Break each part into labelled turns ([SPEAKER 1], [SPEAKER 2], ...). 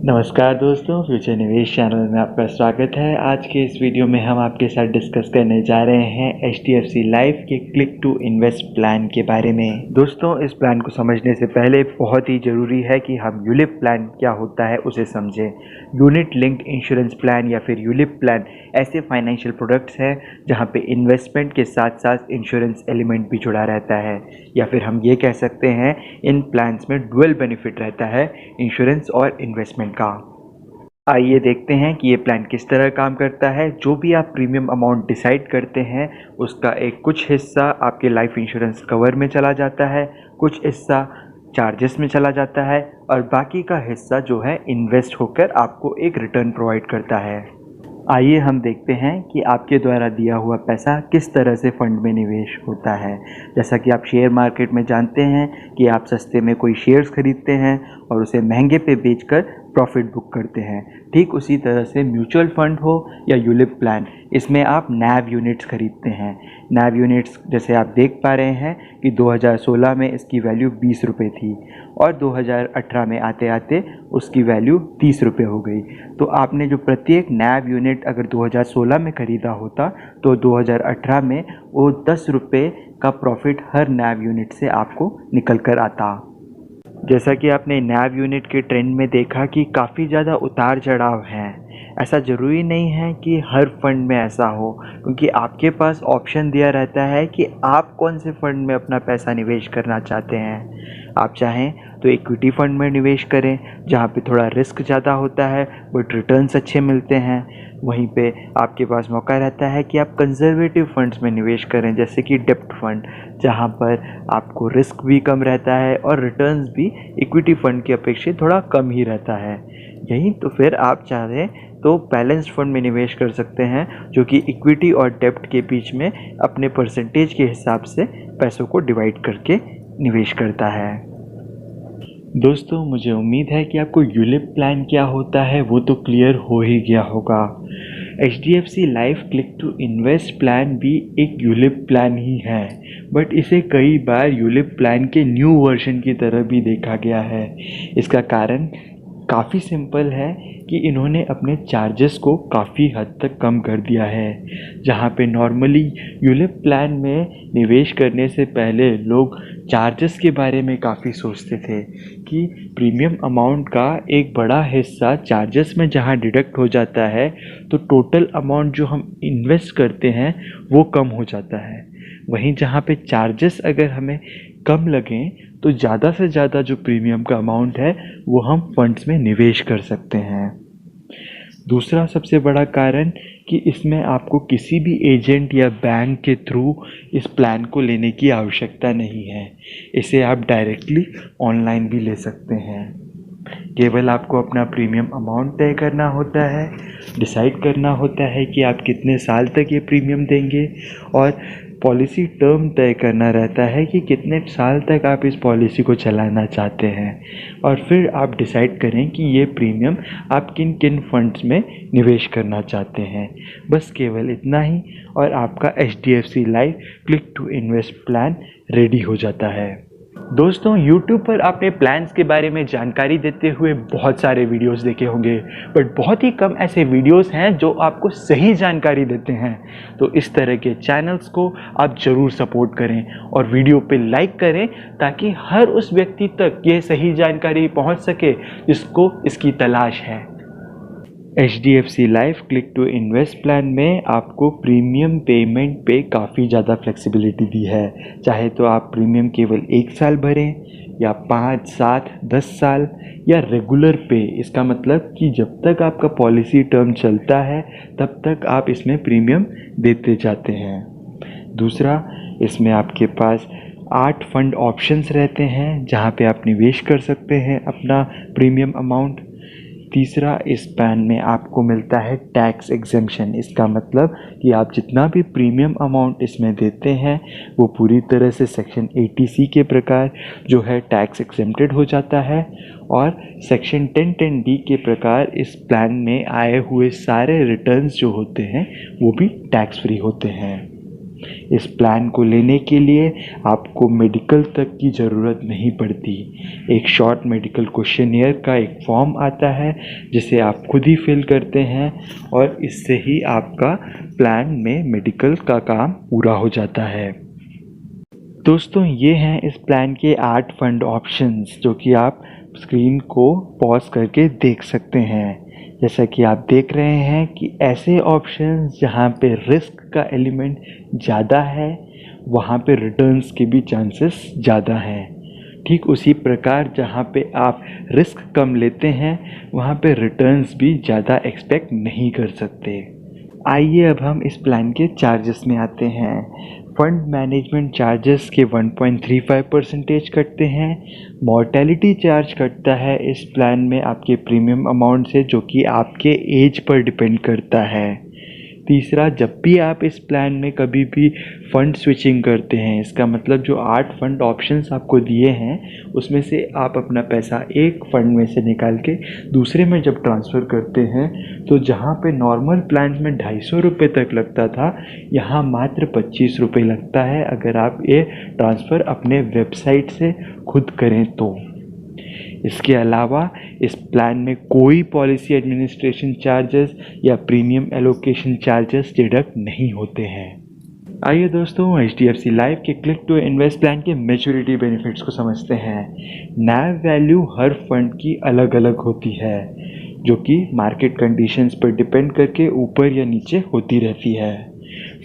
[SPEAKER 1] नमस्कार दोस्तों, फ्यूचर निवेश चैनल में आपका स्वागत है। आज के इस वीडियो में हम आपके साथ डिस्कस करने जा रहे हैं HDFC लाइफ के क्लिक टू इन्वेस्ट प्लान के बारे में। दोस्तों, इस प्लान को समझने से पहले बहुत ही ज़रूरी है कि हम यूलिप प्लान क्या होता है उसे समझें। यूनिट लिंक्ड इंश्योरेंस प्लान या फिर यूलिप प्लान ऐसे फाइनेंशियल प्रोडक्ट्स हैं जहां पे इन्वेस्टमेंट के साथ साथ इंश्योरेंस एलिमेंट भी जुड़ा रहता है, या फिर हम ये कह सकते हैं इन प्लान्स में डुअल बेनिफिट रहता है इंश्योरेंस और इन्वेस्टमेंट का। आइए देखते हैं कि ये प्लान किस तरह काम करता है। जो भी आप प्रीमियम अमाउंट डिसाइड करते हैं उसका एक कुछ हिस्सा आपके लाइफ इंश्योरेंस कवर में चला जाता है, कुछ हिस्सा चार्जेस में चला जाता है और बाकी का हिस्सा जो है इन्वेस्ट होकर आपको एक रिटर्न प्रोवाइड करता है। आइए हम देखते हैं कि आपके द्वारा दिया हुआ पैसा किस तरह से फंड में निवेश होता है। जैसा कि आप शेयर मार्केट में जानते हैं कि आप सस्ते में कोई शेयर्स खरीदते हैं और उसे महंगे पे बेचकर प्रॉफिट बुक करते हैं, ठीक उसी तरह से म्यूचुअल फंड हो या यूलिप प्लान, इसमें आप नैव यूनिट्स खरीदते हैं। नैव यूनिट्स जैसे आप देख पा रहे हैं कि 2016 में इसकी वैल्यू 20 रुपये थी और 2018 में आते आते उसकी वैल्यू 30 रुपये हो गई। तो आपने जो प्रत्येक नैव यूनिट अगर 2016 में ख़रीदा होता तो 2018 में वो 10 रुपये का प्रॉफिट हर नैव यूनिट से आपको निकल कर आता। जैसा कि आपने नैव यूनिट के ट्रेंड में देखा कि काफ़ी ज़्यादा उतार चढ़ाव हैं। ऐसा ज़रूरी नहीं है कि हर फंड में ऐसा हो, क्योंकि आपके पास ऑप्शन दिया रहता है कि आप कौन से फंड में अपना पैसा निवेश करना चाहते हैं। आप चाहें तो इक्विटी फंड में निवेश करें जहाँ पे थोड़ा रिस्क ज़्यादा होता है बट रिटर्न्स अच्छे मिलते हैं। वहीं पे आपके पास मौका रहता है कि आप कंजर्वेटिव फंड्स में निवेश करें जैसे कि डेब्ट फंड, जहाँ पर आपको रिस्क भी कम रहता है और रिटर्न्स भी इक्विटी फंड की अपेक्षा थोड़ा कम ही रहता है। यही तो फिर आप चाहें तो बैलेंस्ड फंड में निवेश कर सकते हैं जो कि इक्विटी और डेब्ट के बीच में अपने परसेंटेज के हिसाब से पैसों को डिवाइड करके निवेश करता है। दोस्तों, मुझे उम्मीद है कि आपको यूलिप प्लान क्या होता है वो तो क्लियर हो ही गया होगा। HDFC life click to invest plan भी एक यूलिप प्लान ही है, बट इसे कई बार यूलिप प्लान के न्यू वर्जन की तरह भी देखा गया है। इसका कारण काफ़ी सिंपल है कि इन्होंने अपने चार्जेस को काफ़ी हद तक कम कर दिया है। जहाँ पे नॉर्मली यूलिप प्लान में निवेश करने से पहले लोग चार्जेस के बारे में काफ़ी सोचते थे कि प्रीमियम अमाउंट का एक बड़ा हिस्सा चार्जेस में जहाँ डिडक्ट हो जाता है तो टोटल अमाउंट जो हम इन्वेस्ट करते हैं वो कम हो जाता है। वहीं जहाँ पे चार्जेस अगर हमें कम लगें तो ज़्यादा से ज़्यादा जो प्रीमियम का अमाउंट है वो हम फंड्स में निवेश कर सकते हैं। दूसरा सबसे बड़ा कारण कि इसमें आपको किसी भी एजेंट या बैंक के थ्रू इस प्लान को लेने की आवश्यकता नहीं है। इसे आप डायरेक्टली ऑनलाइन भी ले सकते हैं। केवल आपको अपना प्रीमियम अमाउंट तय करना होता है, डिसाइड करना होता है कि आप कितने साल तक ये प्रीमियम देंगे और पॉलिसी टर्म तय करना रहता है कि कितने साल तक आप इस पॉलिसी को चलाना चाहते हैं और फिर आप डिसाइड करें कि ये प्रीमियम आप किन किन फंड्स में निवेश करना चाहते हैं। बस केवल इतना ही और आपका HDFC life click to invest plan ready हो जाता है। दोस्तों, YouTube पर आपने प्लान्स के बारे में जानकारी देते हुए बहुत सारे वीडियोस देखे होंगे, बट बहुत ही कम ऐसे वीडियोस हैं जो आपको सही जानकारी देते हैं। तो इस तरह के चैनल्स को आप ज़रूर सपोर्ट करें और वीडियो पे लाइक करें ताकि हर उस व्यक्ति तक ये सही जानकारी पहुंच सके जिसको इसकी तलाश है। HDFC life click to invest plan में आपको प्रीमियम पेमेंट पे काफ़ी ज़्यादा फ्लेक्सिबिलिटी दी है। चाहे तो आप प्रीमियम केवल 1 साल भरें या 5, 7, 10 साल या रेगुलर पे। इसका मतलब कि जब तक आपका पॉलिसी टर्म चलता है तब तक आप इसमें प्रीमियम देते जाते हैं। दूसरा, इसमें आपके पास 8 फंड ऑप्शंस रहते हैं जहां पे आप निवेश कर सकते हैं अपना प्रीमियम अमाउंट। तीसरा, इस प्लान में आपको मिलता है टैक्स एग्जेम्पशन। इसका मतलब कि आप जितना भी प्रीमियम अमाउंट इसमें देते हैं वो पूरी तरह से सेक्शन 80C के प्रकार जो है टैक्स एग्जेम्प्टेड हो जाता है और सेक्शन 1010D के प्रकार इस प्लान में आए हुए सारे रिटर्न्स जो होते हैं वो भी टैक्स फ्री होते हैं। इस प्लान को लेने के लिए आपको मेडिकल तक की ज़रूरत नहीं पड़ती। एक शॉर्ट मेडिकल क्वेश्चनियर का एक फॉर्म आता है जिसे आप खुद ही फिल करते हैं और इससे ही आपका प्लान में मेडिकल का काम पूरा हो जाता है। दोस्तों, ये हैं इस प्लान के 8 फंड ऑप्शंस जो कि आप स्क्रीन को पॉज करके देख सकते हैं। जैसा कि आप देख रहे हैं कि ऐसे ऑप्शंस जहाँ पे रिस्क का एलिमेंट ज़्यादा है वहाँ पे रिटर्न्स के भी चांसेस ज़्यादा हैं। ठीक उसी प्रकार जहाँ पे आप रिस्क कम लेते हैं वहाँ पे रिटर्न्स भी ज़्यादा एक्सपेक्ट नहीं कर सकते। आइए अब हम इस प्लान के चार्जेस में आते हैं। फंड मैनेजमेंट चार्जेस के 1.35% कटते हैं। मॉर्टेलिटी चार्ज कटता है इस प्लान में आपके प्रीमियम अमाउंट से, जो कि आपके एज पर डिपेंड करता है। तीसरा, जब भी आप इस प्लान में कभी भी फ़ंड स्विचिंग करते हैं, इसका मतलब जो 8 फंड ऑप्शंस आपको दिए हैं उसमें से आप अपना पैसा एक फ़ंड में से निकाल के दूसरे में जब ट्रांसफ़र करते हैं तो जहां पे नॉर्मल प्लान में 250 रुपये तक लगता था, यहाँ मात्र 25 रुपये लगता है अगर आप ये ट्रांसफ़र अपने वेबसाइट से खुद करें तो। इसके अलावा इस प्लान में कोई पॉलिसी एडमिनिस्ट्रेशन चार्जेस या प्रीमियम एलोकेशन चार्जेस डिडक्ट नहीं होते हैं। आइए दोस्तों, HDFC लाइफ के क्लिक टू इन्वेस्ट प्लान के मैच्योरिटी बेनिफिट्स को समझते हैं। NAV वैल्यू हर फंड की अलग अलग होती है जो कि मार्केट कंडीशंस पर डिपेंड करके ऊपर या नीचे होती रहती है।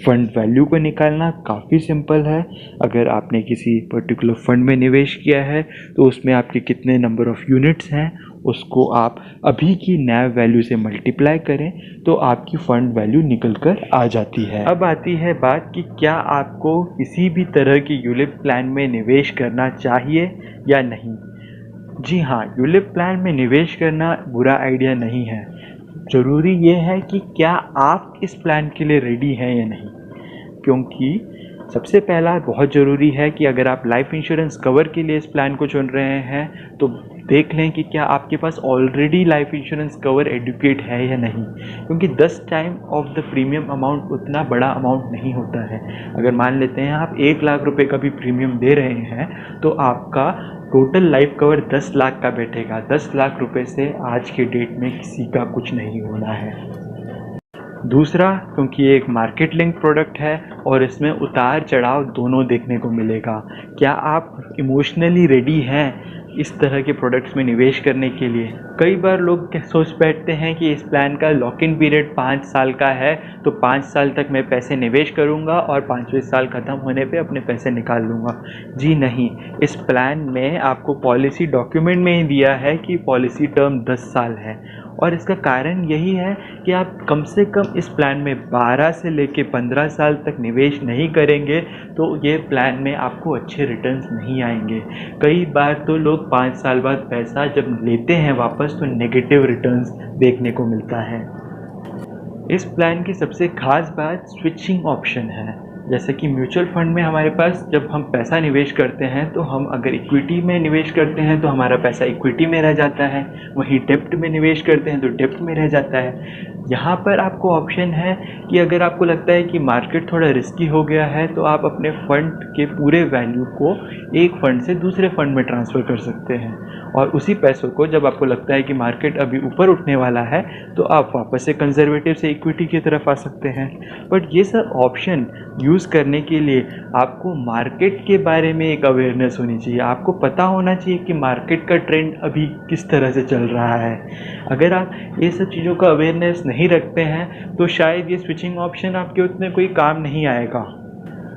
[SPEAKER 1] फंड वैल्यू को निकालना काफ़ी सिंपल है। अगर आपने किसी पर्टिकुलर फंड में निवेश किया है तो उसमें आपके कितने नंबर ऑफ़ यूनिट्स हैं उसको आप अभी की NAV वैल्यू से मल्टीप्लाई करें तो आपकी फ़ंड वैल्यू निकल कर आ जाती है। अब आती है बात कि क्या आपको किसी भी तरह की यूलिप प्लान में निवेश करना चाहिए या नहीं। जी हाँ, यूलिप प्लान में निवेश करना बुरा आइडिया नहीं है। ज़रूरी ये है कि क्या आप इस प्लान के लिए रेडी हैं या नहीं, क्योंकि सबसे पहला बहुत ज़रूरी है कि अगर आप लाइफ इंश्योरेंस कवर के लिए इस प्लान को चुन रहे हैं तो देख लें कि क्या आपके पास already life insurance cover adequate है या नहीं, क्योंकि 10 time of the premium amount उतना बड़ा अमाउंट नहीं होता है। अगर मान लेते हैं आप 1 लाख रुपए का भी प्रीमियम दे रहे हैं तो आपका टोटल लाइफ कवर 10 लाख का बैठेगा। 10 लाख रुपए से आज के डेट में किसी का कुछ नहीं होना है। दूसरा, क्योंकि ये एक मार्केट लिंक प्रोडक्ट है और इसमें उतार चढ़ाव दोनों देखने को मिलेगा। क्या आप इमोशनली रेडी हैं इस तरह के प्रोडक्ट्स में निवेश करने के लिए। कई बार लोग सोच बैठते हैं कि इस प्लान का लॉक इन पीरियड 5 साल का है तो 5 साल तक मैं पैसे निवेश करूंगा और 5वें साल ख़त्म होने पे अपने पैसे निकाल लूँगा। जी नहीं, इस प्लान में आपको पॉलिसी डॉक्यूमेंट में ही दिया है कि पॉलिसी टर्म 10 साल है और इसका कारण यही है कि आप कम से कम इस प्लान में 12 से लेके 15 साल तक निवेश नहीं करेंगे तो ये प्लान में आपको अच्छे रिटर्न्स नहीं आएंगे। कई बार तो लोग 5 साल बाद पैसा जब लेते हैं वापस तो नेगेटिव रिटर्न्स देखने को मिलता है। इस प्लान की सबसे खास बात स्विचिंग ऑप्शन है। जैसे कि म्यूचुअल फंड में हमारे पास जब हम पैसा निवेश करते हैं तो हम अगर इक्विटी में निवेश करते हैं तो हमारा पैसा इक्विटी में रह जाता है, वहीं डेप्ट में निवेश करते हैं तो डेप्ट में रह जाता है। यहाँ पर आपको ऑप्शन है कि अगर आपको लगता है कि मार्केट थोड़ा रिस्की हो गया है तो आप अपने फंड के पूरे वैल्यू को एक फ़ंड से दूसरे फंड में ट्रांसफ़र कर सकते हैं और उसी पैसों को जब आपको लगता है कि मार्केट अभी ऊपर उठने वाला है तो आप वापस से कंजर्वेटिव से इक्विटी की तरफ आ सकते हैं। बट ये सब ऑप्शन यूज़ करने के लिए आपको मार्केट के बारे में एक अवेयरनेस होनी चाहिए। आपको पता होना चाहिए कि मार्केट का ट्रेंड अभी किस तरह से चल रहा है। अगर आप ये सब चीज़ों का अवेयरनेस नहीं रखते हैं तो शायद ये स्विचिंग ऑप्शन आपके उतने कोई काम नहीं आएगा।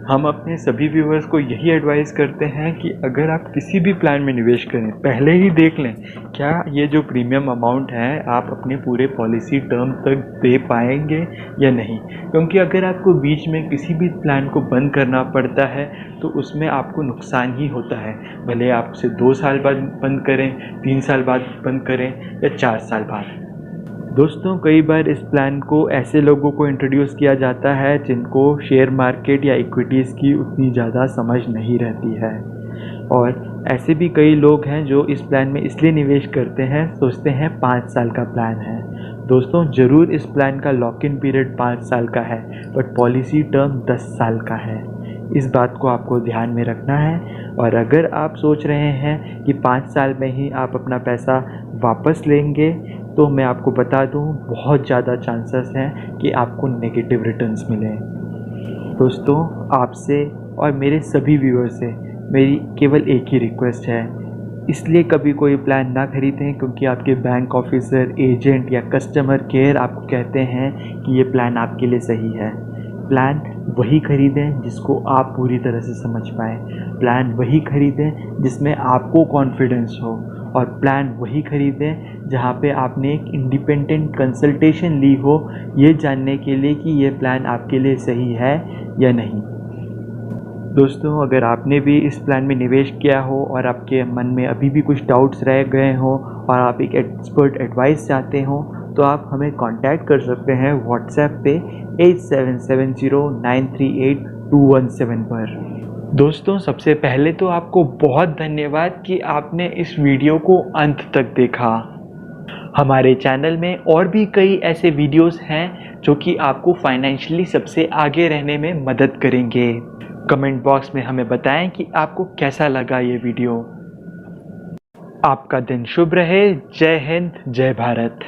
[SPEAKER 1] हम अपने सभी व्यूअर्स को यही एडवाइस करते हैं कि अगर आप किसी भी प्लान में निवेश करें पहले ही देख लें क्या ये जो प्रीमियम अमाउंट है आप अपने पूरे पॉलिसी टर्म तक दे पाएंगे या नहीं, क्योंकि अगर आपको बीच में किसी भी प्लान को बंद करना पड़ता है तो उसमें आपको नुकसान ही होता है। भले आप उसे 2 साल बाद बंद करें, 3 साल बाद बंद करें या 4 साल बाद। दोस्तों, कई बार इस प्लान को ऐसे लोगों को इंट्रोड्यूस किया जाता है जिनको शेयर मार्केट या इक्विटीज़ की उतनी ज़्यादा समझ नहीं रहती है। और ऐसे भी कई लोग हैं जो इस प्लान में इसलिए निवेश करते हैं, सोचते हैं 5 साल का प्लान है। दोस्तों ज़रूर इस प्लान का लॉक इन पीरियड 5 साल का है, बट पॉलिसी टर्म 10 साल का है। इस बात को आपको ध्यान में रखना है। और अगर आप सोच रहे हैं कि 5 साल में ही आप अपना पैसा वापस लेंगे, तो मैं आपको बता दूं बहुत ज़्यादा चांसेस हैं कि आपको नेगेटिव रिटर्न्स मिलें। दोस्तों, आपसे और मेरे सभी व्यूअर्स से मेरी केवल एक ही रिक्वेस्ट है, इसलिए कभी कोई प्लान ना खरीदें क्योंकि आपके बैंक ऑफिसर, एजेंट या कस्टमर केयर आपको कहते हैं कि ये प्लान आपके लिए सही है। प्लान वही खरीदें जिसको आप पूरी तरह से समझ पाएँ। प्लान वही खरीदें जिसमें आपको कॉन्फिडेंस हो, और प्लान वही खरीदें जहाँ पे आपने एक इंडिपेंडेंट कंसल्टेशन ली हो, ये जानने के लिए कि ये प्लान आपके लिए सही है या नहीं। दोस्तों, अगर आपने भी इस प्लान में निवेश किया हो और आपके मन में अभी भी कुछ डाउट्स रह गए हों और आप एक एक्सपर्ट एडवाइस चाहते हो, तो आप हमें कांटेक्ट कर सकते हैं व्हाट्सएप पे 8770938217 पर। दोस्तों, सबसे पहले तो आपको बहुत धन्यवाद कि आपने इस वीडियो को अंत तक देखा। हमारे चैनल में और भी कई ऐसे वीडियोस हैं जो कि आपको फाइनेंशियली सबसे आगे रहने में मदद करेंगे। कमेंट बॉक्स में हमें बताएं कि आपको कैसा लगा ये वीडियो। आपका दिन शुभ रहे। जय हिंद, जय भारत।